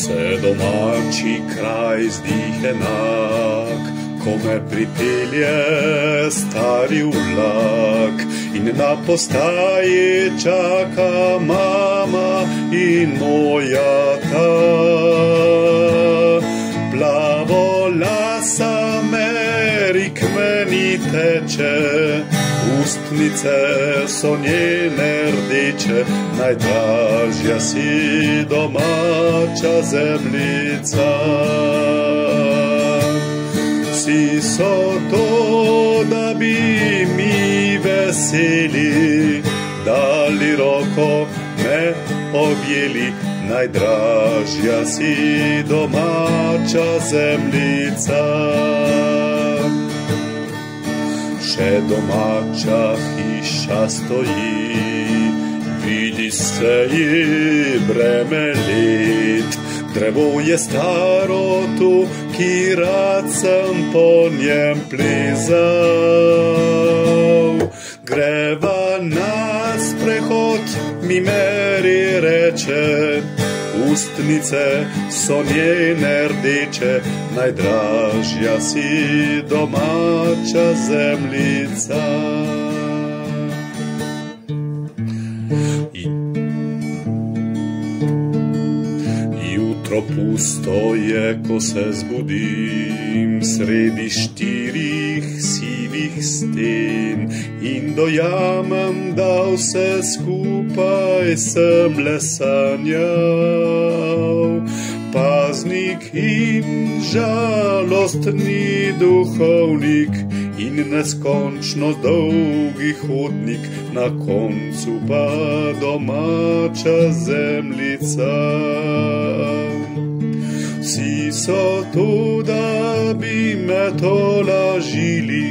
se domači kraj zdihe enak, ko me pripelje stari vlak in na postaji čaka mama in moja ta. Plavolasa Meri k meni teče, ustnice so njene rdeče, najdražja si domača zemljica. Vsi so to, da bi mi veseli dali roko, me objeli, najdražja si domača zemljica. Še domača hiša stoji, vidi se ji breme let. Drevo je staro tu, ki rad sem po njem plezal. Greva na sprehod, mi Meri reče, ustnice so njene rdeče, najdražja si domača zemljica. Jutro pusto je, ko se zbudim sredi 4 sivih sten in dojamem, da vse skupaj sem le sanjal. Paznik in žalostni duhovnik in neskončno dolgi hodnik, na koncu pa domača zemljica. Vsi so tu, da bi me tolažili,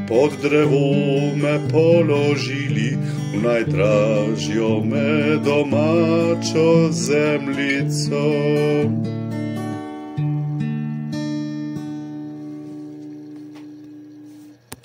pod drevo me položili, v najdražjo me domačo zemljico.